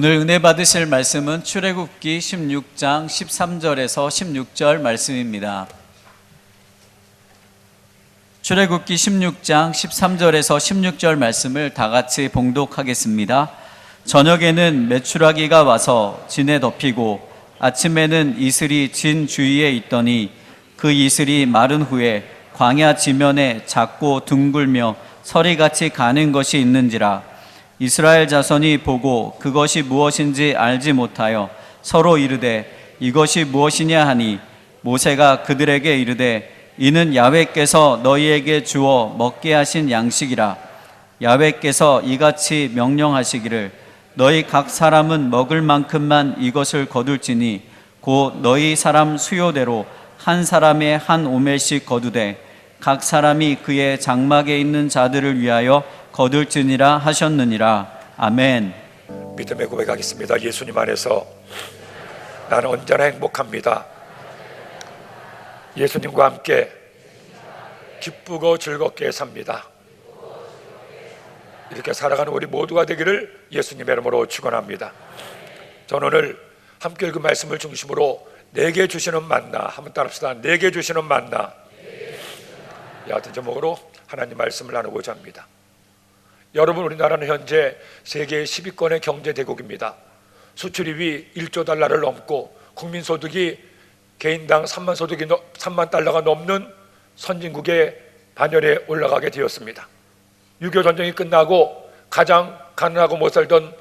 오늘 은혜 받으실 말씀은 출애굽기 16장 13절에서 16절 말씀입니다. 출애굽기 16장 13절에서 16절 말씀을 다 같이 봉독하겠습니다. 저녁에는 메추라기가 와서 진에 덮이고 아침에는 이슬이 진 주위에 있더니 그 이슬이 마른 후에 광야 지면에 작고 둥글며 서리같이 가는 것이 있는지라. 이스라엘 자손이 보고 그것이 무엇인지 알지 못하여 서로 이르되 이것이 무엇이냐 하니 모세가 그들에게 이르되 이는 야훼께서 너희에게 주어 먹게 하신 양식이라. 야훼께서 이같이 명령하시기를 너희 각 사람은 먹을 만큼만 이것을 거둘지니 곧 너희 사람 수요대로 한 사람에 한 오멜씩 거두되 각 사람이 그의 장막에 있는 자들을 위하여 거둘지니라 하셨느니라. 아멘. 믿음의 고백하겠습니다. 예수님 안에서 나는 언제나 행복합니다. 예수님과 함께 기쁘고 즐겁게 삽니다. 이렇게 살아가는 우리 모두가 되기를 예수님의 이름으로 축원합니다. 저는 오늘 함께 읽은 말씀을 중심으로 내게 주시는 만나, 한번 따라합시다. 내게 주시는 만나. 같은 제목으로 하나님 말씀을 나누고자 합니다. 여러분, 우리나라는 현재 세계 10위권의 경제대국입니다. 수출입이 1조 달러를 넘고 국민소득이 개인당 3만 달러가 넘는 선진국의 반열에 올라가게 되었습니다. 6.25 전쟁이 끝나고 가장 가난하고 못 살던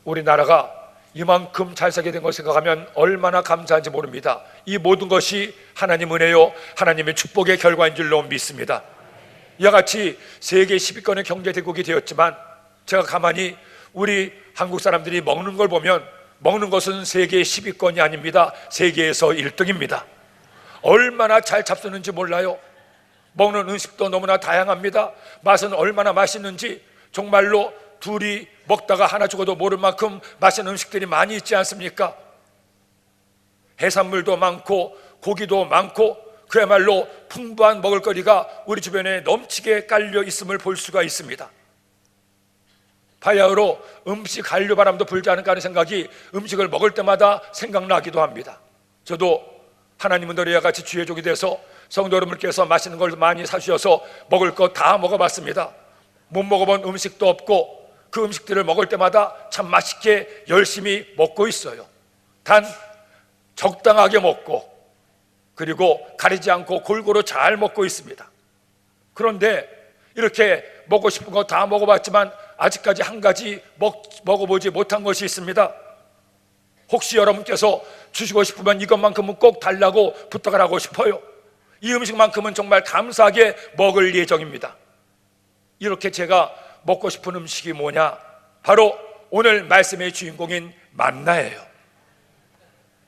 우리나라가 이만큼 잘 살게 된 걸 생각하면 얼마나 감사한지 모릅니다. 이 모든 것이 하나님 은혜요, 하나님의 축복의 결과인 줄로 믿습니다. 이와 같이 세계 10위권의 경제대국이 되었지만 제가 가만히 우리 한국 사람들이 먹는 걸 보면 먹는 것은 세계 10위권이 아닙니다. 세계에서 1등입니다. 얼마나 잘 잡수는지 몰라요. 먹는 음식도 너무나 다양합니다. 맛은 얼마나 맛있는지 정말로 둘이 먹다가 하나 죽어도 모를 만큼 맛있는 음식들이 많이 있지 않습니까? 해산물도 많고 고기도 많고 그야말로 풍부한 먹을거리가 우리 주변에 넘치게 깔려 있음을 볼 수가 있습니다. 바야흐로 음식 한류바람도 불지 않을까 하는 생각이 음식을 먹을 때마다 생각나기도 합니다. 저도 하나님은 너희와 같이 주의 종이 돼서 성도 여러분께서 맛있는 걸 많이 사주셔서 먹을 거 다 먹어봤습니다. 못 먹어본 음식도 없고 그 음식들을 먹을 때마다 참 맛있게 열심히 먹고 있어요. 단 적당하게 먹고 그리고 가리지 않고 골고루 잘 먹고 있습니다. 그런데 이렇게 먹고 싶은 거 다 먹어봤지만 아직까지 한 가지 먹어보지 못한 것이 있습니다. 혹시 여러분께서 주시고 싶으면 이것만큼은 꼭 달라고 부탁을 하고 싶어요. 이 음식만큼은 정말 감사하게 먹을 예정입니다. 이렇게 제가 먹고 싶은 음식이 뭐냐? 바로 오늘 말씀의 주인공인 만나예요.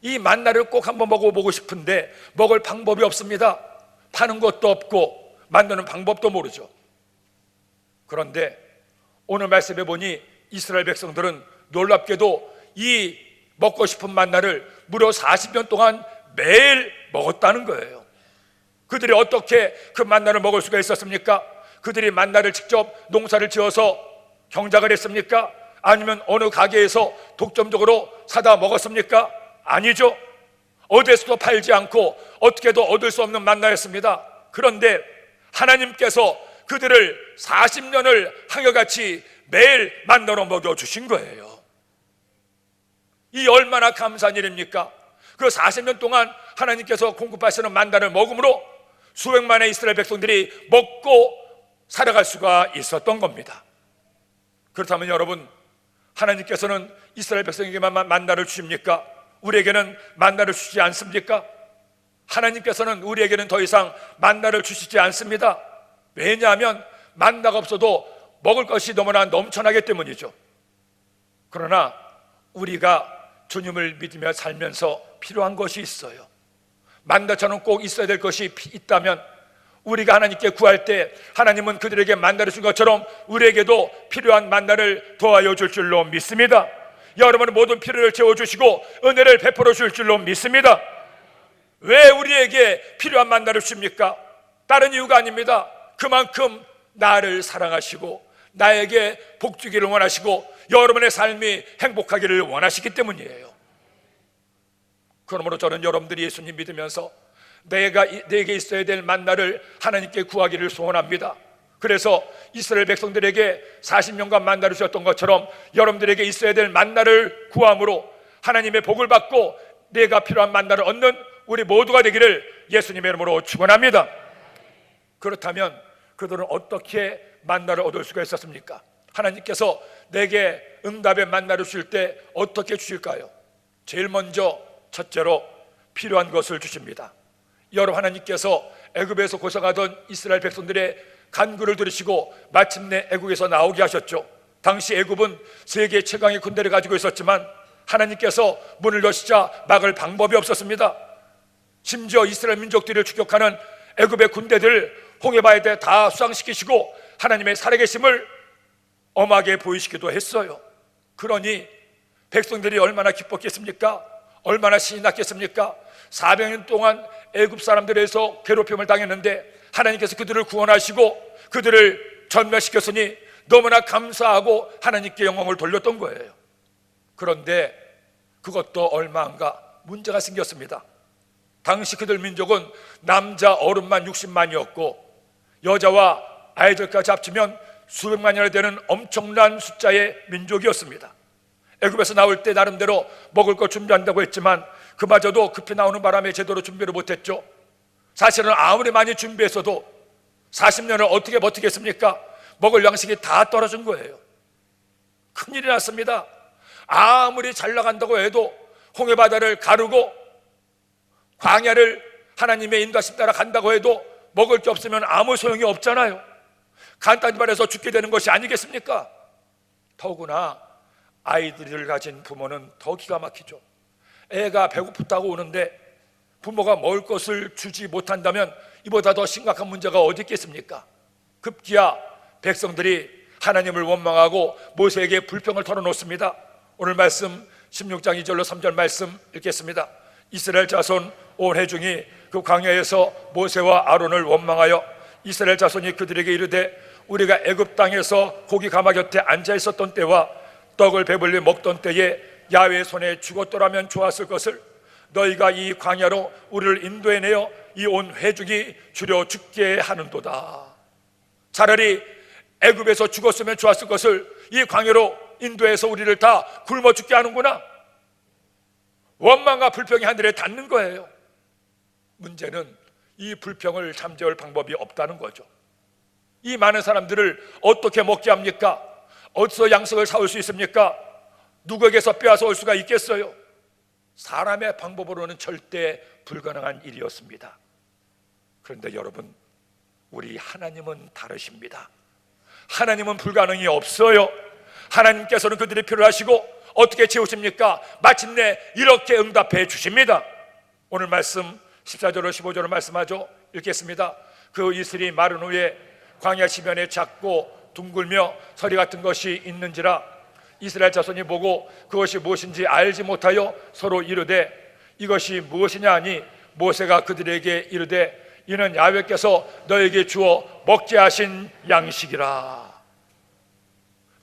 이 만나를 꼭 한번 먹어보고 싶은데 먹을 방법이 없습니다. 파는 것도 없고 만드는 방법도 모르죠. 그런데 오늘 말씀해 보니 이스라엘 백성들은 놀랍게도 이 먹고 싶은 만나를 무려 40년 동안 매일 먹었다는 거예요. 그들이 어떻게 그 만나를 먹을 수가 있었습니까? 그들이 만나를 직접 농사를 지어서 경작을 했습니까? 아니면 어느 가게에서 독점적으로 사다 먹었습니까? 아니죠. 어디에서도 팔지 않고 어떻게도 얻을 수 없는 만나였습니다. 그런데 하나님께서 그들을 40년을 한결같이 매일 만나로 먹여주신 거예요. 이 얼마나 감사한 일입니까? 그 40년 동안 하나님께서 공급하시는 만나를 먹음으로 수백만의 이스라엘 백성들이 먹고 살아갈 수가 있었던 겁니다. 그렇다면 여러분, 하나님께서는 이스라엘 백성에게만 만나를 주십니까? 우리에게는 만나를 주시지 않습니까? 하나님께서는 우리에게는 더 이상 만나를 주시지 않습니다. 왜냐하면 만나가 없어도 먹을 것이 너무나 넘쳐나기 때문이죠. 그러나 우리가 주님을 믿으며 살면서 필요한 것이 있어요. 만나처럼 꼭 있어야 될 것이 있다면 우리가 하나님께 구할 때 하나님은 그들에게 만나를 준 것처럼 우리에게도 필요한 만나를 더하여 줄 줄로 믿습니다. 여러분의 모든 필요를 채워주시고 은혜를 베풀어 줄 줄로 믿습니다. 왜 우리에게 필요한 만나를 줍니까? 다른 이유가 아닙니다. 그만큼 나를 사랑하시고 나에게 복 주기를 원하시고 여러분의 삶이 행복하기를 원하시기 때문이에요. 그러므로 저는 여러분들이 예수님 믿으면서 내게 있어야 될 만나를 하나님께 구하기를 소원합니다. 그래서 이스라엘 백성들에게 40년간 만나를 주셨던 것처럼 여러분들에게 있어야 될 만나를 구함으로 하나님의 복을 받고 내가 필요한 만나를 얻는 우리 모두가 되기를 예수님의 이름으로 축원합니다. 그렇다면 그들은 어떻게 만나를 얻을 수가 있었습니까? 하나님께서 내게 응답의 만나를 주실 때 어떻게 주실까요? 제일 먼저 첫째로 필요한 것을 주십니다. 여러분, 하나님께서 애굽에서 고생하던 이스라엘 백성들의 간구를 들으시고 마침내 애국에서 나오게 하셨죠. 당시 애굽은 세계 최강의 군대를 가지고 있었지만 하나님께서 문을 여시자 막을 방법이 없었습니다. 심지어 이스라엘 민족들을 추격하는 애굽의 군대들을 홍해바다에 다 수상시키시고 하나님의 살아계심을 엄하게 보이시기도 했어요. 그러니 백성들이 얼마나 기뻤겠습니까? 얼마나 신이 났겠습니까? 400년 동안 애굽 사람들에서 괴롭힘을 당했는데 하나님께서 그들을 구원하시고 그들을 전멸시켰으니 너무나 감사하고 하나님께 영광을 돌렸던 거예요. 그런데 그것도 얼마 안 가 문제가 생겼습니다. 당시 그들 민족은 남자 어른만 60만이었고 여자와 아이들까지 합치면 수백만이나 되는 엄청난 숫자의 민족이었습니다. 애굽에서 나올 때 나름대로 먹을 거 준비한다고 했지만 그마저도 급히 나오는 바람에 제대로 준비를 못했죠. 사실은 아무리 많이 준비했어도 40년을 어떻게 버티겠습니까? 먹을 양식이 다 떨어진 거예요. 큰일이 났습니다. 아무리 잘 나간다고 해도 홍해바다를 가르고 광야를 하나님의 인도하심 따라 간다고 해도 먹을 게 없으면 아무 소용이 없잖아요. 간단히 말해서 죽게 되는 것이 아니겠습니까? 더구나 아이들을 가진 부모는 더 기가 막히죠. 애가 배고프다고 오는데 부모가 먹을 것을 주지 못한다면 이보다 더 심각한 문제가 어디 있겠습니까? 급기야 백성들이 하나님을 원망하고 모세에게 불평을 털어놓습니다. 오늘 말씀 16장 2절로 3절 말씀 읽겠습니다. 이스라엘 자손 온 회중이 그 광야에서 모세와 아론을 원망하여 이스라엘 자손이 그들에게 이르되 우리가 애굽 땅에서 고기 가마 곁에 앉아 있었던 때와 떡을 배불리 먹던 때에 야훼의 손에 죽었더라면 좋았을 것을 너희가 이 광야로 우리를 인도해내어 이 온 회중이 주려 죽게 하는도다. 차라리 애굽에서 죽었으면 좋았을 것을 이 광야로 인도해서 우리를 다 굶어 죽게 하는구나. 원망과 불평이 하늘에 닿는 거예요. 문제는 이 불평을 잠재울 방법이 없다는 거죠. 이 많은 사람들을 어떻게 먹게 합니까? 어디서 양식을 사올 수 있습니까? 누구에게서 빼앗아 올 수가 있겠어요? 사람의 방법으로는 절대 불가능한 일이었습니다. 그런데 여러분, 우리 하나님은 다르십니다. 하나님은 불가능이 없어요. 하나님께서는 그들이 필요하시고 어떻게 채우십니까? 마침내 이렇게 응답해 주십니다. 오늘 말씀 14절로 15절을 말씀하죠. 읽겠습니다. 그 이슬이 마른 후에 광야 지면에 작고 둥글며 서리 같은 것이 있는지라 이스라엘 자손이 보고 그것이 무엇인지 알지 못하여 서로 이르되 이것이 무엇이냐 하니 모세가 그들에게 이르되 이는 야훼께서 너에게 주어 먹게 하신 양식이라.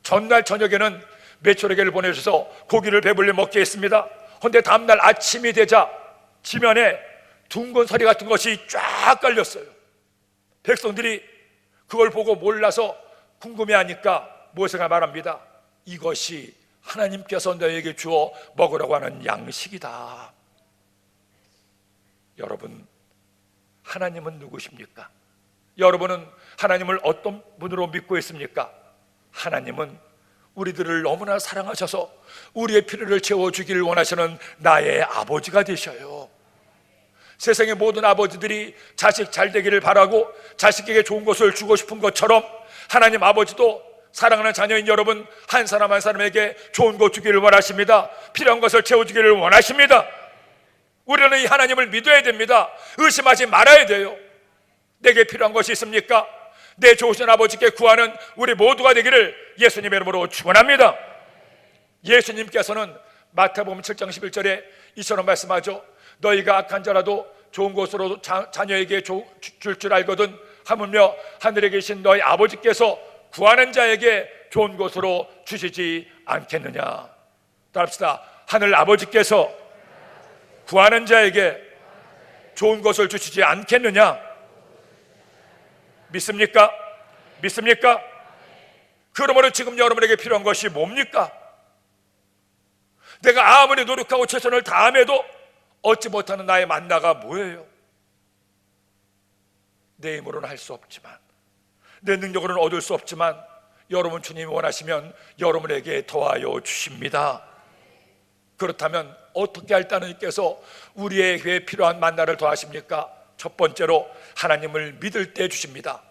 전날 저녁에는 메추라기를 보내주셔서 고기를 배불리 먹게 했습니다. 그런데 다음날 아침이 되자 지면에 둥근 서리 같은 것이 쫙 깔렸어요. 백성들이 그걸 보고 몰라서 궁금해하니까 모세가 말합니다. 이것이 하나님께서 너에게 주어 먹으라고 하는 양식이다. 여러분, 하나님은 누구십니까? 여러분은 하나님을 어떤 분으로 믿고 있습니까? 하나님은 우리들을 너무나 사랑하셔서 우리의 필요를 채워주기를 원하시는 나의 아버지가 되셔요. 세상의 모든 아버지들이 자식 잘 되기를 바라고 자식에게 좋은 것을 주고 싶은 것처럼 하나님 아버지도 사랑하는 자녀인 여러분 한 사람 한 사람에게 좋은 것 주기를 원하십니다. 필요한 것을 채워주기를 원하십니다. 우리는 이 하나님을 믿어야 됩니다. 의심하지 말아야 돼요. 내게 필요한 것이 있습니까? 내 좋으신 아버지께 구하는 우리 모두가 되기를 예수님의 이름으로 축원합니다. 예수님께서는 마태복음 7장 11절에 이처럼 말씀하죠. 너희가 악한 자라도 좋은 것으로 자녀에게 줄 알거든 하물며 하늘에 계신 너희 아버지께서 구하는 자에게 좋은 것으로 주시지 않겠느냐. 따라합시다. 하늘 아버지께서 구하는 자에게 좋은 것을 주시지 않겠느냐. 믿습니까? 믿습니까? 그러므로 지금 여러분에게 필요한 것이 뭡니까? 내가 아무리 노력하고 최선을 다함에도 얻지 못하는 나의 만나가 뭐예요? 내 힘으로는 할 수 없지만, 내 능력으로는 얻을 수 없지만 여러분 주님이 원하시면 여러분에게 더하여 주십니다. 그렇다면 어떻게 할 때 하나님께서 우리에게 필요한 만나를 더하십니까? 첫 번째로 하나님을 믿을 때 주십니다.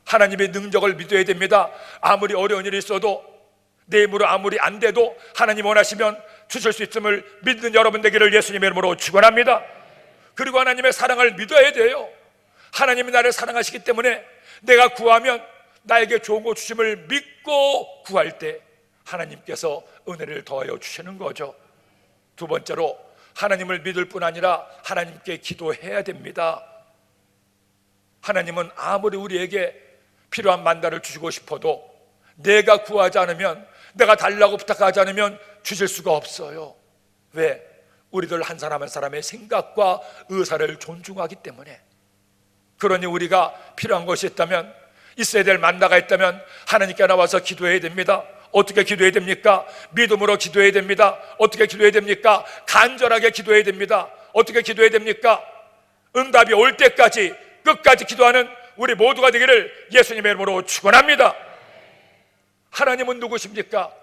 하나님의 능력을 믿어야 됩니다. 아무리 어려운 일이 있어도, 내 힘으로 아무리 안 돼도 하나님 원하시면 주실 수 있음을 믿는 여러분 되기를 예수님의 이름으로 축원합니다. 그리고 하나님의 사랑을 믿어야 돼요. 하나님이 나를 사랑하시기 때문에 내가 구하면 나에게 좋은 거 주심을 믿고 구할 때 하나님께서 은혜를 더하여 주시는 거죠. 두 번째로 하나님을 믿을 뿐 아니라 하나님께 기도해야 됩니다. 하나님은 아무리 우리에게 필요한 만나를 주시고 싶어도 내가 구하지 않으면, 내가 달라고 부탁하지 않으면 주실 수가 없어요. 왜? 우리들 한 사람 한 사람의 생각과 의사를 존중하기 때문에. 그러니 우리가 필요한 것이 있다면, 있어야 될 만나가 있다면 하나님께 나와서 기도해야 됩니다. 어떻게 기도해야 됩니까? 믿음으로 기도해야 됩니다. 어떻게 기도해야 됩니까? 간절하게 기도해야 됩니다. 어떻게 기도해야 됩니까? 응답이 올 때까지 끝까지 기도하는 우리 모두가 되기를 예수님의 이름으로 축원합니다. 하나님은 누구십니까?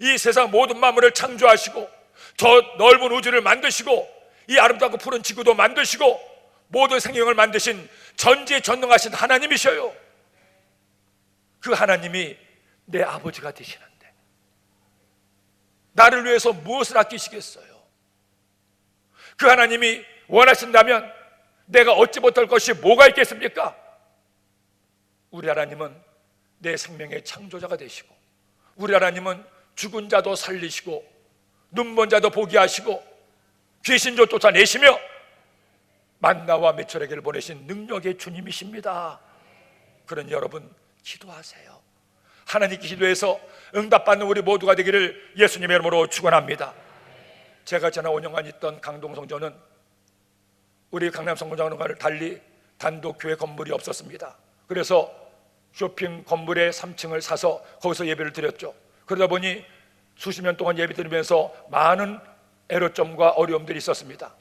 이 세상 모든 만물을 창조하시고 저 넓은 우주를 만드시고 이 아름답고 푸른 지구도 만드시고 모든 생명을 만드신 전지전능하신 하나님이셔요. 그 하나님이 내 아버지가 되시는데 나를 위해서 무엇을 아끼시겠어요? 그 하나님이 원하신다면 내가 얻지 못할 것이 뭐가 있겠습니까? 우리 하나님은 내 생명의 창조자가 되시고, 우리 하나님은 죽은 자도 살리시고 눈먼 자도 보게 하시고 귀신도 쫓아내시며 만나와 메추라기를 보내신 능력의 주님이십니다. 그러니 여러분 기도하세요. 하나님께 기도해서 응답받는 우리 모두가 되기를 예수님의 이름으로 축원합니다. 제가 지난 5년간 있던 강동성전은 우리 강남성전과는 달리 단독 교회 건물이 없었습니다. 그래서 쇼핑 건물의 3층을 사서 거기서 예배를 드렸죠. 그러다 보니 수십 년 동안 예배 드리면서 많은 애로점과 어려움들이 있었습니다.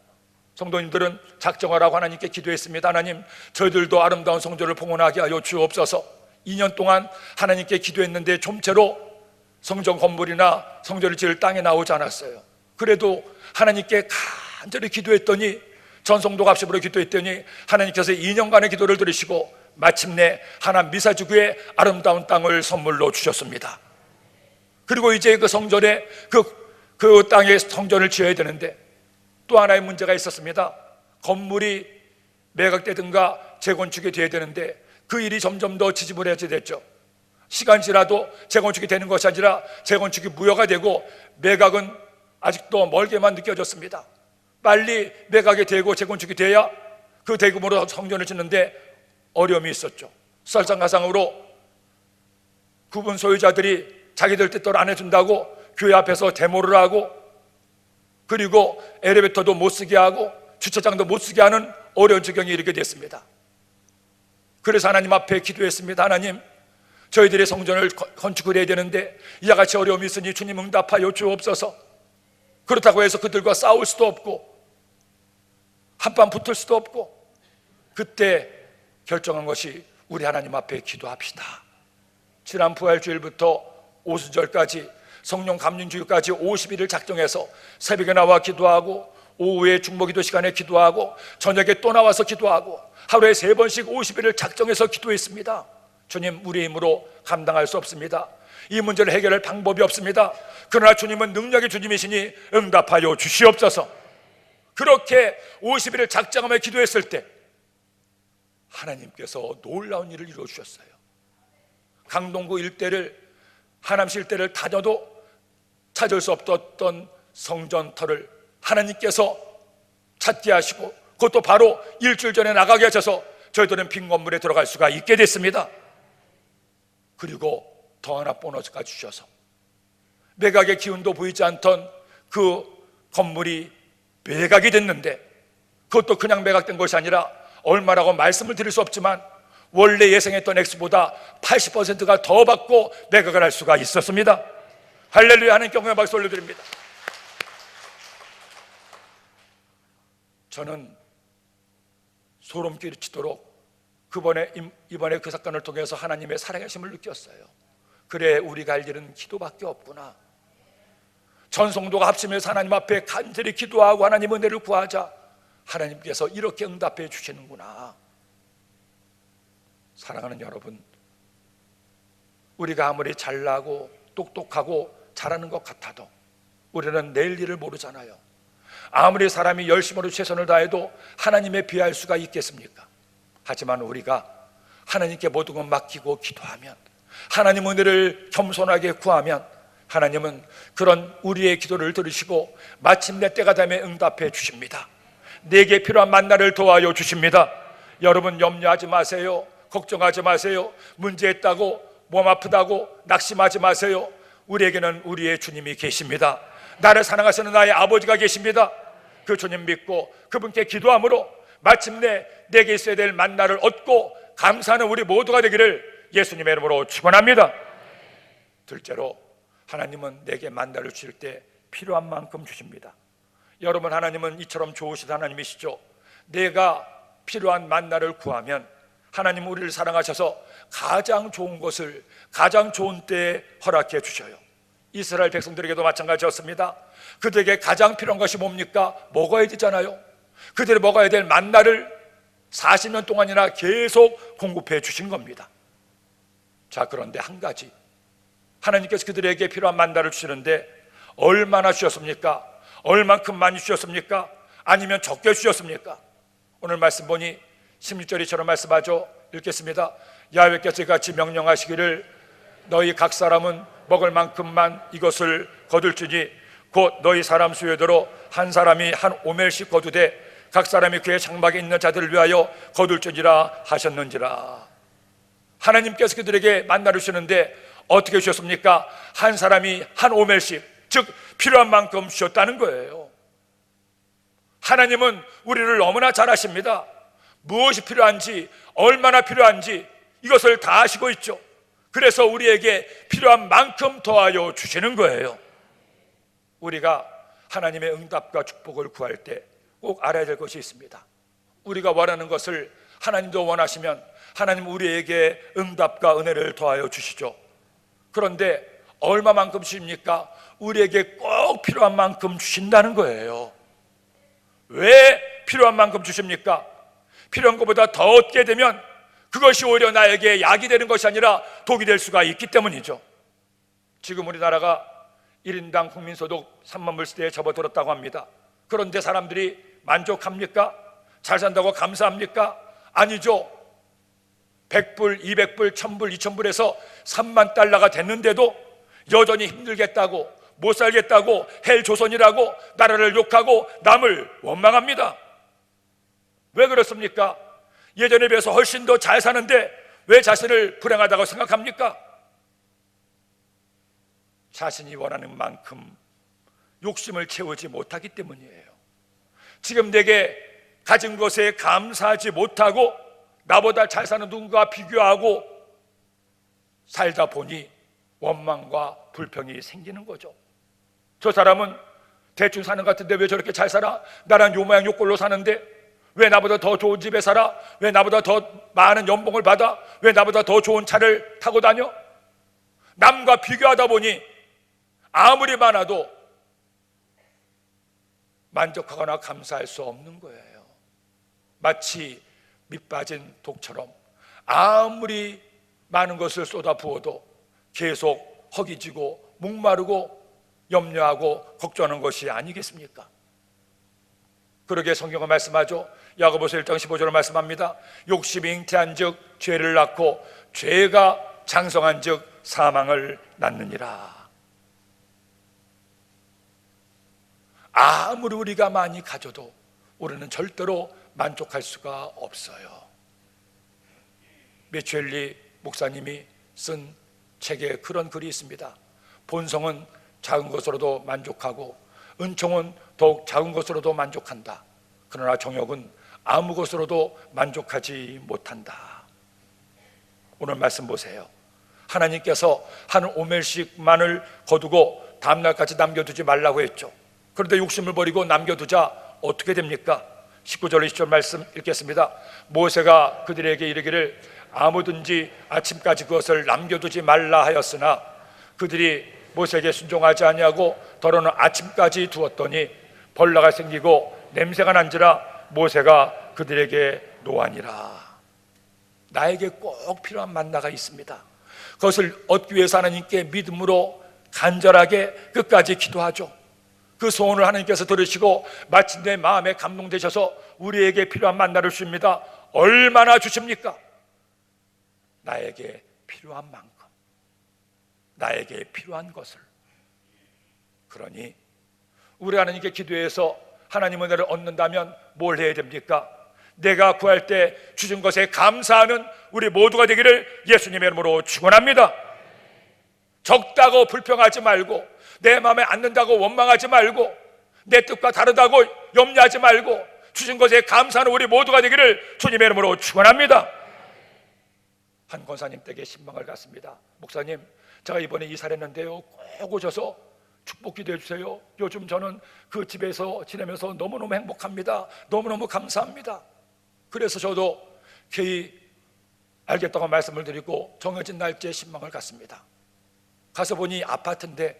성도님들은 작정하라고 하나님께 기도했습니다. 하나님, 저희들도 아름다운 성전을 봉헌하게 하여 주옵소서. 2년 동안 하나님께 기도했는데 좀채로 성전 건물이나 성전을 지을 땅에 나오지 않았어요. 그래도 하나님께 간절히 기도했더니, 전성도 합심으로 기도했더니 하나님께서 2년간의 기도를 들으시고 마침내 하남 미사지구에 아름다운 땅을 선물로 주셨습니다. 그리고 이제 그 성전에 그 땅에 성전을 지어야 되는데 또 하나의 문제가 있었습니다. 건물이 매각되든가 재건축이 돼야 되는데 그 일이 점점 더 지지부진하게 됐죠. 시간 지나도 재건축이 되는 것이 아니라 재건축이 무효가 되고 매각은 아직도 멀게만 느껴졌습니다. 빨리 매각이 되고 재건축이 돼야 그 대규모로 성전을 짓는데 어려움이 있었죠. 설상가상으로 구분 소유자들이 자기들 뜻대로 안 해준다고 교회 앞에서 데모를 하고, 그리고 엘리베이터도 못 쓰게 하고 주차장도 못 쓰게 하는 어려운 지경에 이르게 됐습니다. 그래서 하나님 앞에 기도했습니다. 하나님, 저희들의 성전을 건축을 해야 되는데 이와 같이 어려움이 있으니 주님 응답하여 주옵소서. 그렇다고 해서 그들과 싸울 수도 없고 한판 붙을 수도 없고, 그때 결정한 것이 우리 하나님 앞에 기도합시다. 지난 부활주일부터 오순절까지 성령 감림주일까지 50일을 작정해서 새벽에 나와 기도하고 오후에 중보기도 시간에 기도하고 저녁에 또 나와서 기도하고 하루에 3번씩 50일을 작정해서 기도했습니다. 주님, 우리 힘으로 감당할 수 없습니다. 이 문제를 해결할 방법이 없습니다. 그러나 주님은 능력의 주님이시니 응답하여 주시옵소서. 그렇게 50일을 작정하며 기도했을 때 하나님께서 놀라운 일을 이루어주셨어요. 강동구 일대를, 하남시 일대를 다녀도 찾을 수 없었던 성전터를 하나님께서 찾게 하시고 그것도 바로 일주일 전에 나가게 하셔서 저희들은 빈 건물에 들어갈 수가 있게 됐습니다. 그리고 더 하나 보너스까지 주셔서 매각의 기운도 보이지 않던 그 건물이 매각이 됐는데, 그것도 그냥 매각된 것이 아니라 얼마라고 말씀을 드릴 수 없지만 원래 예상했던 액수보다 80%가 더 받고 매각을 할 수가 있었습니다. 할렐루야. 하는 경우에 박수 올려드립니다. 저는 소름 끼치도록 이번에 그 사건을 통해서 하나님의 살아계심을 느꼈어요. 그래, 우리가 할 일은 기도밖에 없구나. 전 성도가 합심해서 하나님 앞에 간절히 기도하고 하나님 은혜를 구하자 하나님께서 이렇게 응답해 주시는구나. 사랑하는 여러분, 우리가 아무리 잘나고 똑똑하고 잘하는 것 같아도 우리는 내일 일을 모르잖아요. 아무리 사람이 열심으로 최선을 다해도 하나님에 비할 수가 있겠습니까? 하지만 우리가 하나님께 모든 것 맡기고 기도하면, 하나님 은혜를 겸손하게 구하면 하나님은 그런 우리의 기도를 들으시고 마침내 때가 되면 응답해 주십니다. 내게 필요한 만나를 도와여 주십니다. 여러분, 염려하지 마세요. 걱정하지 마세요. 문제 있다고, 몸 아프다고 낙심하지 마세요. 우리에게는 우리의 주님이 계십니다. 나를 사랑하시는 나의 아버지가 계십니다. 그 주님 믿고 그분께 기도함으로 마침내 내게 있어야 될 만나를 얻고 감사하는 우리 모두가 되기를 예수님의 이름으로 축원합니다. 둘째로, 하나님은 내게 만나를 주실 때 필요한 만큼 주십니다. 여러분, 하나님은 이처럼 좋으신 하나님이시죠. 내가 필요한 만나를 구하면 하나님은 우리를 사랑하셔서 가장 좋은 것을 가장 좋은 때에 허락해 주셔요. 이스라엘 백성들에게도 마찬가지였습니다. 그들에게 가장 필요한 것이 뭡니까? 먹어야 되잖아요. 그들이 먹어야 될 만나를 40년 동안이나 계속 공급해 주신 겁니다. 자, 그런데 한 가지, 하나님께서 그들에게 필요한 만나를 주시는데 얼마나 주셨습니까? 얼만큼 많이 주셨습니까? 아니면 적게 주셨습니까? 오늘 말씀 보니 16절이 이처럼 말씀하죠. 읽겠습니다. 야훼께서 같이 명령하시기를 너희 각 사람은 먹을 만큼만 이것을 거둘지니 곧 너희 사람 수요대로 한 사람이 한 오멜씩 거두되 각 사람이 그의 장막에 있는 자들을 위하여 거둘지니라 하셨는지라. 하나님께서 그들에게 만나를 주시는데 어떻게 주셨습니까? 한 사람이 한 오멜씩, 즉 필요한 만큼 주셨다는 거예요. 하나님은 우리를 너무나 잘 아십니다. 무엇이 필요한지, 얼마나 필요한지 이것을 다 아시고 있죠. 그래서 우리에게 필요한 만큼 더하여 주시는 거예요. 우리가 하나님의 응답과 축복을 구할 때 꼭 알아야 될 것이 있습니다. 우리가 원하는 것을 하나님도 원하시면 하나님 우리에게 응답과 은혜를 더하여 주시죠. 그런데 얼마만큼 주십니까? 우리에게 꼭 필요한 만큼 주신다는 거예요. 왜 필요한 만큼 주십니까? 필요한 것보다 더 얻게 되면 그것이 오히려 나에게 약이 되는 것이 아니라 독이 될 수가 있기 때문이죠. 지금 우리나라가 1인당 국민소득 3만 불 시대에 접어들었다고 합니다. 그런데 사람들이 만족합니까? 잘 산다고 감사합니까? 아니죠. 100불, 200불, 1000불, 2000불에서 3만 달러가 됐는데도 여전히 힘들겠다고, 못 살겠다고, 헬조선이라고 나라를 욕하고 남을 원망합니다. 왜 그렇습니까? 예전에 비해서 훨씬 더 잘 사는데 왜 자신을 불행하다고 생각합니까? 자신이 원하는 만큼 욕심을 채우지 못하기 때문이에요. 지금 내게 가진 것에 감사하지 못하고 나보다 잘 사는 누군가와 비교하고 살다 보니 원망과 불평이 생기는 거죠. 저 사람은 대충 사는 것 같은데 왜 저렇게 잘 살아? 나랑 요 모양 요 꼴로 사는데 왜 나보다 더 좋은 집에 살아? 왜 나보다 더 많은 연봉을 받아? 왜 나보다 더 좋은 차를 타고 다녀? 남과 비교하다 보니 아무리 많아도 만족하거나 감사할 수 없는 거예요. 마치 밑 빠진 독처럼 아무리 많은 것을 쏟아부어도 계속 허기지고 목마르고 염려하고 걱정하는 것이 아니겠습니까? 그러게 성경은 말씀하죠. 야고보서 1장 15절을 말씀합니다. 욕심이 잉태한 즉 죄를 낳고 죄가 장성한 즉 사망을 낳느니라. 아무리 우리가 많이 가져도 우리는 절대로 만족할 수가 없어요. 메추엘리 목사님이 쓴 책에 그런 글이 있습니다. 본성은 작은 것으로도 만족하고 은총은 더욱 작은 것으로도 만족한다. 그러나 정욕은 아무 것으로도 만족하지 못한다. 오늘 말씀 보세요. 하나님께서 한 오멜씩만을 거두고 다음날까지 남겨두지 말라고 했죠. 그런데 욕심을 버리고 남겨두자 어떻게 됩니까? 19절 20절 말씀 읽겠습니다. 모세가 그들에게 이르기를 아무든지 아침까지 그것을 남겨두지 말라 하였으나 그들이 모세에게 순종하지 아니하고 더러는 아침까지 두었더니 벌레가 생기고 냄새가 난지라 모세가 그들에게 노하니라. 나에게 꼭 필요한 만나가 있습니다. 그것을 얻기 위해서 하나님께 믿음으로 간절하게 끝까지 기도하죠. 그 소원을 하나님께서 들으시고 마침내 마음에 감동되셔서 우리에게 필요한 만나를 주십니다. 얼마나 주십니까? 나에게 필요한 만큼, 나에게 필요한 것을. 그러니 우리 하나님께 기도해서 하나님 은혜를 얻는다면 뭘 해야 됩니까? 내가 구할 때 주신 것에 감사하는 우리 모두가 되기를 예수님의 이름으로 축원합니다. 적다고 불평하지 말고, 내 마음에 안 든다고 원망하지 말고, 내 뜻과 다르다고 염려하지 말고 주신 것에 감사하는 우리 모두가 되기를 주님의 이름으로 축원합니다. 한 권사님 댁에 신방을 갔습니다. 목사님, 제가 이번에 이사했는데요, 꼭 오셔서 축복 기도해 주세요. 요즘 저는 그 집에서 지내면서 너무너무 행복합니다. 너무너무 감사합니다. 그래서 저도 개의 알겠다고 말씀을 드리고 정해진 날짜에 신방을 갔습니다. 가서 보니 아파트인데,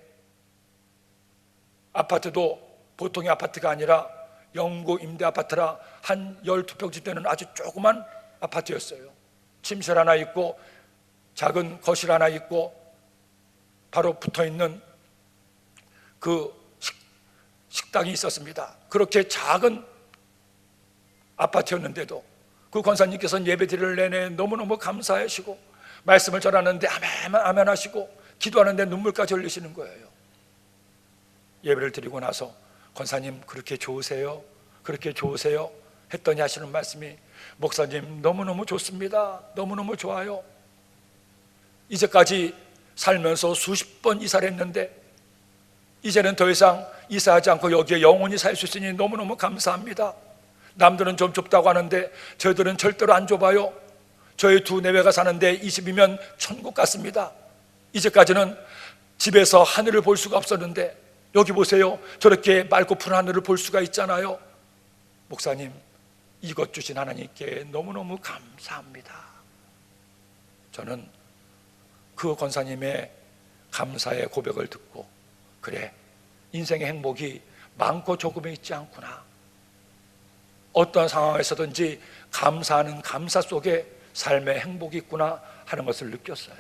아파트도 보통의 아파트가 아니라 영구 임대 아파트라 한 12평집 되는 아주 조그만 아파트였어요. 침실 하나 있고 작은 거실 하나 있고 바로 붙어있는 그 식당이 있었습니다. 그렇게 작은 아파트였는데도 그 권사님께서는 예배 드릴 내내 너무너무 감사하시고 말씀을 전하는데 아멘 아멘 하시고 기도하는데 눈물까지 흘리시는 거예요. 예배를 드리고 나서 권사님 그렇게 좋으세요? 그렇게 좋으세요? 했더니 하시는 말씀이, 목사님 너무너무 좋습니다. 너무너무 좋아요. 이제까지 살면서 수십 번 이사를 했는데 이제는 더 이상 이사하지 않고 여기에 영원히 살 수 있으니 너무너무 감사합니다. 남들은 좀 좁다고 하는데 저희들은 절대로 안 좁아요. 저희 두 내외가 사는데 이 집이면 천국 같습니다. 이제까지는 집에서 하늘을 볼 수가 없었는데 여기 보세요. 저렇게 맑고 푸른 하늘을 볼 수가 있잖아요. 목사님, 이것 주신 하나님께 너무너무 감사합니다. 저는 그 권사님의 감사의 고백을 듣고, 그래, 인생의 행복이 많고 적음에 있지 않구나. 어떤 상황에서든지 감사하는 감사 속에 삶의 행복이 있구나 하는 것을 느꼈어요.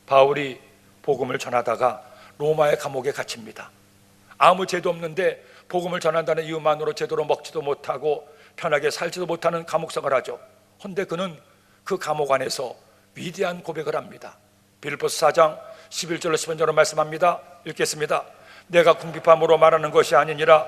바울이 복음을 전하다가 로마의 감옥에 갇힙니다. 아무 죄도 없는데 복음을 전한다는 이유만으로 제대로 먹지도 못하고 편하게 살지도 못하는 감옥생활을 하죠. 그런데 그는 그 감옥 안에서 위대한 고백을 합니다. 빌립보서 4장 11절로 12절로 말씀합니다. 읽겠습니다. 내가 궁핍함으로 말하는 것이 아니니라.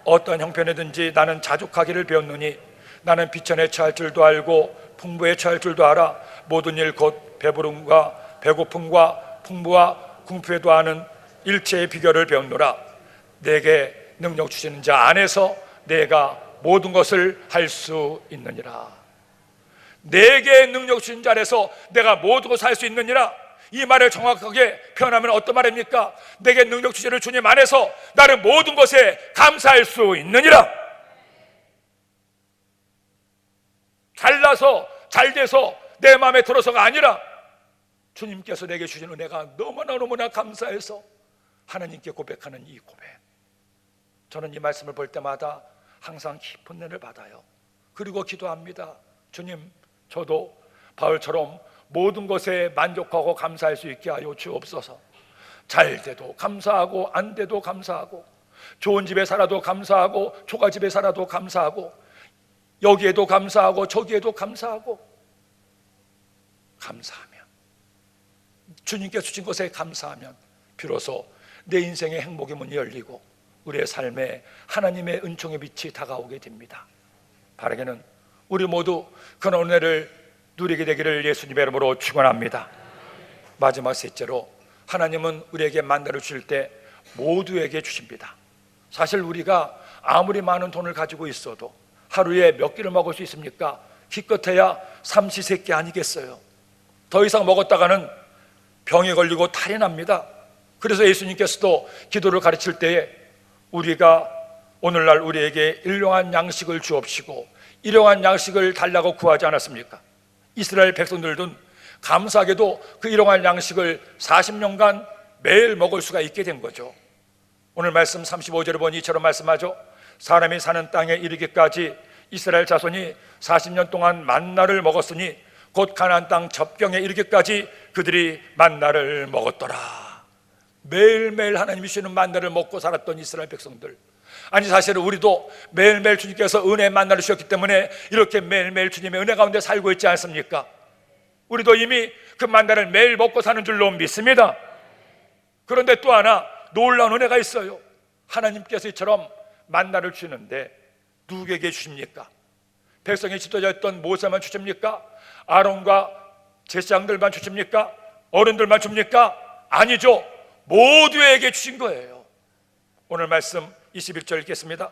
어떤 형편이든지 나는 자족하기를 배웠느니 나는 비천에 처할 줄도 알고 풍부에 처할 줄도 알아. 모든 일 곧 배부름과 배고픔과 풍부와 궁핍에도 아는 일체의 비결을 배웠노라. 내게 능력 주시는 자 안에서 내가 모든 것을 할 수 있느니라. 내게 능력 주시는 자 안에서 내가 모든 것을 할 수 있느니라. 이 말을 정확하게 표현하면 어떤 말입니까? 내게 능력 주시는 주님 안에서 나는 모든 것에 감사할 수 있느니라. 잘나서 잘돼서 내 마음에 들어서가 아니라 주님께서 내게 주신 은혜가 너무나 감사해서 하나님께 고백하는 이 고백. 저는 이 말씀을 볼 때마다 항상 깊은 은혜를 받아요. 그리고 기도합니다. 주님, 저도 바울처럼 모든 것에 만족하고 감사할 수 있게 하여 주옵소서. 잘 돼도 감사하고 안 돼도 감사하고, 좋은 집에 살아도 감사하고 초가집에 살아도 감사하고, 여기에도 감사하고 저기에도 감사하고, 감사하면, 주님께 주신 것에 감사하면 비로소 내 인생의 행복의 문이 열리고 우리의 삶에 하나님의 은총의 빛이 다가오게 됩니다. 바라기는 우리 모두 그런 은혜를 누리게 되기를 예수님의 이름으로 축원합니다. 마지막 셋째로, 하나님은 우리에게 만나를 주실 때 모두에게 주십니다. 사실 우리가 아무리 많은 돈을 가지고 있어도 하루에 몇 끼를 먹을 수 있습니까? 기껏해야 삼시세끼 아니겠어요? 더 이상 먹었다가는 병에 걸리고 탈이 납니다. 그래서 예수님께서도 기도를 가르칠 때에 우리가 오늘날 우리에게 일용한 양식을 주옵시고 일용한 양식을 달라고 구하지 않았습니까? 이스라엘 백성들도 감사하게도 그 일용한 양식을 40년간 매일 먹을 수가 있게 된 거죠. 오늘 말씀 35절에 보니 이처럼 말씀하죠. 사람이 사는 땅에 이르기까지 이스라엘 자손이 40년 동안 만나를 먹었으니 곧 가나안 땅 접경에 이르기까지 그들이 만나를 먹었더라. 매일매일 하나님이 주시는 만나를 먹고 살았던 이스라엘 백성들, 아니 사실은 우리도 매일매일 주님께서 은혜의 만나를 주셨기 때문에 이렇게 매일매일 주님의 은혜 가운데 살고 있지 않습니까? 우리도 이미 그 만나를 매일 먹고 사는 줄로 믿습니다. 그런데 또 하나 놀라운 은혜가 있어요. 하나님께서 이처럼 만나를 주시는데 누구에게 주십니까? 백성의 지도자였던 모세만 주십니까? 아론과 제사장들만 주십니까? 어른들만 줍니까? 아니죠. 모두에게 주신 거예요. 오늘 말씀 21절 읽겠습니다.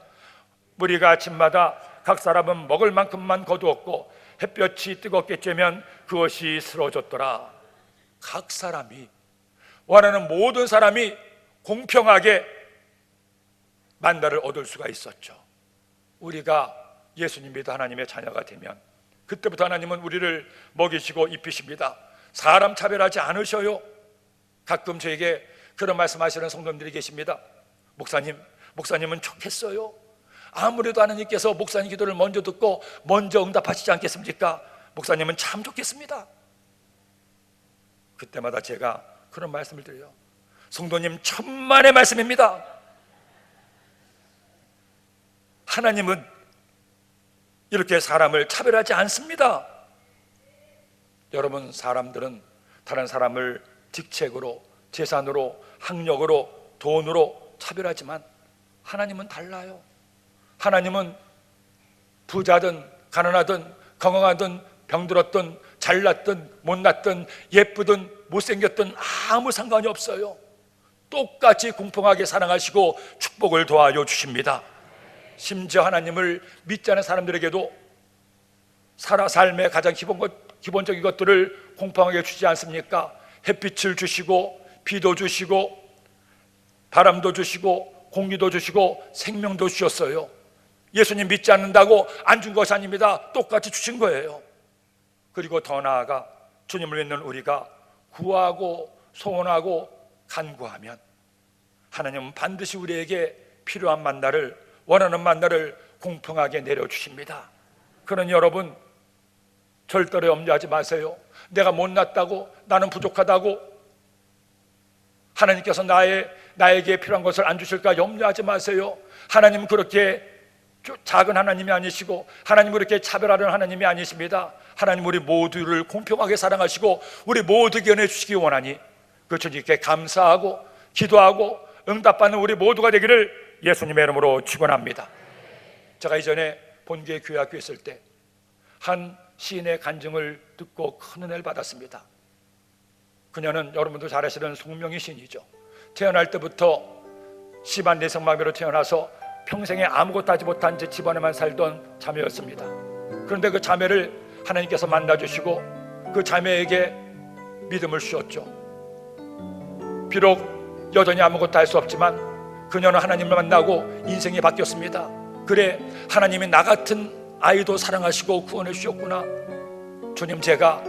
무리가 아침마다 각 사람은 먹을 만큼만 거두었고 햇볕이 뜨겁게 쬐면 그것이 쓰러졌더라. 각 사람이, 원하는 모든 사람이 공평하게 만나를 얻을 수가 있었죠. 우리가 예수님 믿어 하나님의 자녀가 되면 그때부터 하나님은 우리를 먹이시고 입히십니다. 사람 차별하지 않으셔요. 가끔 저에게 그런 말씀하시는 성도님들이 계십니다. 목사님은 좋겠어요. 아무래도 하나님께서 목사님 기도를 먼저 듣고 먼저 응답하시지 않겠습니까? 목사님은 참 좋겠습니다. 그때마다 제가 그런 말씀을 드려요. 성도님 천만의 말씀입니다. 하나님은 이렇게 사람을 차별하지 않습니다. 여러분, 사람들은 다른 사람을 직책으로, 재산으로, 학력으로, 돈으로 차별하지만 하나님은 달라요. 하나님은 부자든 가난하든 건강하든 병들었든 잘났든 못났든 예쁘든 못생겼든 아무 상관이 없어요. 똑같이 공평하게 사랑하시고 축복을 도와줘 주십니다. 심지어 하나님을 믿지 않은 사람들에게도 삶의 가장 기본적인 것들을 공평하게 주지 않습니까? 햇빛을 주시고 비도 주시고 바람도 주시고 공기도 주시고 생명도 주셨어요. 예수님 믿지 않는다고 안 준 것이 아닙니다. 똑같이 주신 거예요. 그리고 더 나아가 주님을 믿는 우리가 구하고 소원하고 간구하면 하나님은 반드시 우리에게 필요한 만나를, 원하는 만나를 공평하게 내려주십니다. 그러니 여러분, 절대로 염려하지 마세요. 내가 못났다고, 나는 부족하다고 하나님께서 나에게 필요한 것을 안 주실까 염려하지 마세요. 하나님은 그렇게 작은 하나님이 아니시고 하나님은 그렇게 차별하는 하나님이 아니십니다. 하나님 우리 모두를 공평하게 사랑하시고 우리 모두에게 은혜 주시기 원하니 그 주님께 감사하고 기도하고 응답받는 우리 모두가 되기를 예수님의 이름으로 축원합니다. 제가 이전에 본교회 교회학교에 있을 때 한 시인의 간증을 듣고 큰 은혜를 받았습니다. 그녀는 여러분도 잘 아시는 송명희 시인이죠. 태어날 때부터 심한 내성마비로 태어나서 평생에 아무것도 하지 못한 채 집안에만 살던 자매였습니다. 그런데 그 자매를 하나님께서 만나주시고 그 자매에게 믿음을 주셨죠. 비록 여전히 아무것도 할 수 없지만 그녀는 하나님을 만나고 인생이 바뀌었습니다. 그래, 하나님이 나 같은 아이도 사랑하시고 구원해 주셨구나. 주님, 제가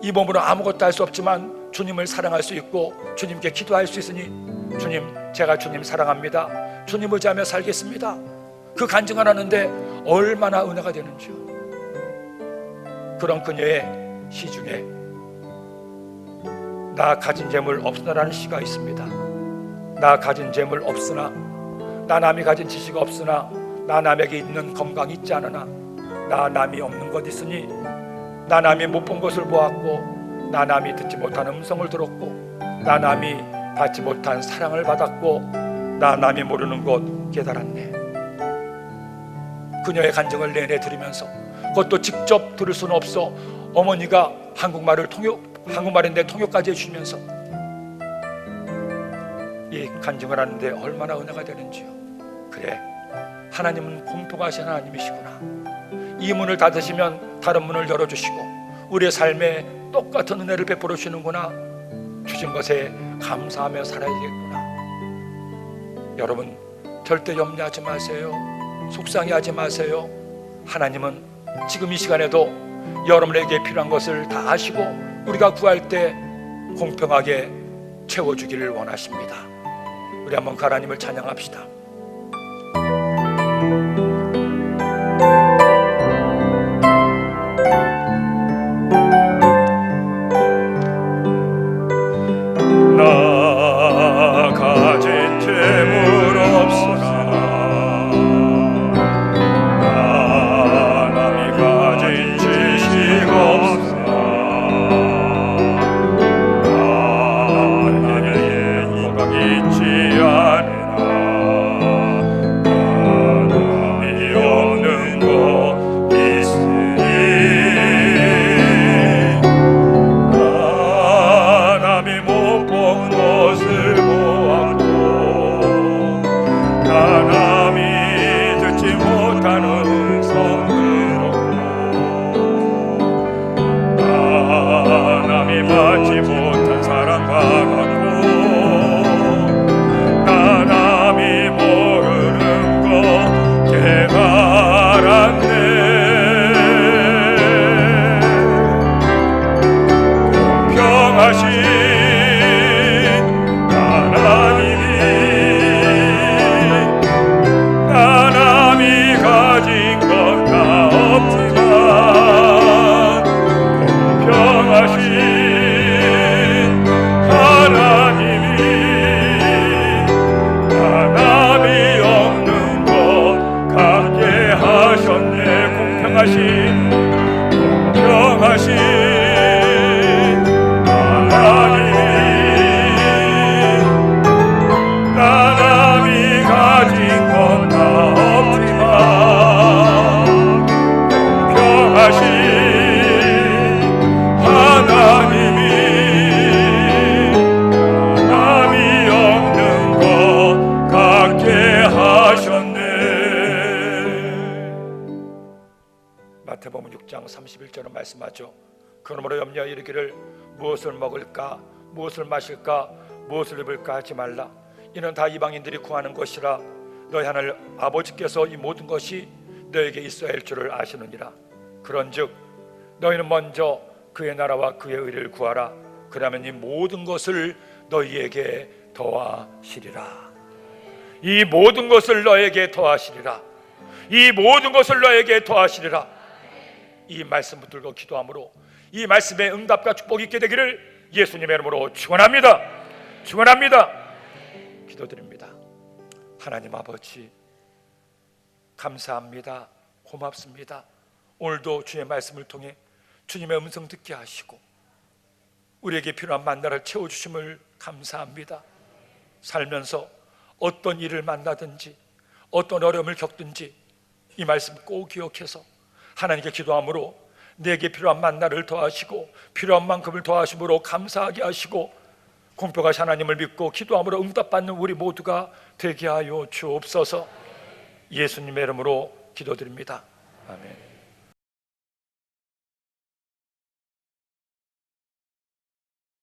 이 몸으로 아무것도 할 수 없지만 주님을 사랑할 수 있고 주님께 기도할 수 있으니 주님, 제가 주님 사랑합니다. 주님 의지하며 살겠습니다. 그 간증을 하는데 얼마나 은혜가 되는지요. 그런 그녀의 시 중에 나 가진 재물 없으나라는 시가 있습니다. 나 가진 재물 없으나, 나 남이 가진 지식 없으나, 나 남에게 있는 건강 있지 않으나, 나 남이 없는 것 있으니, 나 남이 못 본 것을 보았고, 나 남이 듣지 못한 음성을 들었고, 나 남이 받지 못한 사랑을 받았고, 나 남이 모르는 것 깨달았네. 그녀의 간증을 내내 들으면서, 그것도 직접 들을 수는 없어 어머니가 한국말을 한국말인데 통역까지 해주시면서 이 간증을 하는데 얼마나 은혜가 되는지요. 그래, 하나님은 공평하신 하나님이시구나. 이 문을 닫으시면 다른 문을 열어주시고 우리의 삶에 똑같은 은혜를 베풀어 주시는구나. 주신 것에 감사하며 살아야겠구나. 여러분, 절대 염려하지 마세요. 속상해하지 마세요. 하나님은 지금 이 시간에도 여러분에게 필요한 것을 다 아시고 우리가 구할 때 공평하게 채워주기를 원하십니다. 우리 한번 하나님을 찬양합시다. 나 가진 재물 없으나 나 남이 가진 지식 없으나 나에게 호각 있지 않으나 나 남이 없는 것 있으니 나 남이 못 본 것을 보았고 나 남이 듣지 못하는 성을 얻고 나 남이 받지 못한 사랑과 같고 나 남이 모르는 것 깨달았네. 공평하신 하나님이 가진 것 다 없지만 공평하신 하나님이 남이 없는 것 갖게 하셨네. 공평하신 하나님이 남이 가진 것 다 없지만 공평하신 하나님이 남이 없는 것 갖게 하셨네. 마태복음 6장 31절은 말씀하죠. 그러므로 염려하여 이르기를 무엇을 먹을까 무엇을 마실까 무엇을 입을까 하지 말라. 이는 다 이방인들이 구하는 것이라. 너희 하늘 아버지께서 이 모든 것이 너에게 있어야 할 줄을 아시느니라. 그런즉 너희는 먼저 그의 나라와 그의 의를 구하라. 그러면 이 모든 것을 너희에게 더하시리라. 이 모든 것을 너에게 더하시리라. 이 모든 것을 너에게 더하시리라. 이 말씀 붙들고 기도함으로 이 말씀의 응답과 축복이 있게 되기를 예수님의 이름으로 축원합니다. 축원합니다. 기도드립니다. 하나님 아버지, 감사합니다. 고맙습니다. 오늘도 주의 말씀을 통해 주님의 음성 듣게 하시고 우리에게 필요한 만나를 채워주심을 감사합니다. 살면서 어떤 일을 만나든지 어떤 어려움을 겪든지 이 말씀 꼭 기억해서 하나님께 기도함으로 내게 필요한 만나를 더하시고 필요한 만큼을 더하심으로 감사하게 하시고 공평하신 하나님을 믿고 기도함으로 응답받는 우리 모두가 되게 하여 주옵소서. 예수님의 이름으로 기도드립니다. 아멘.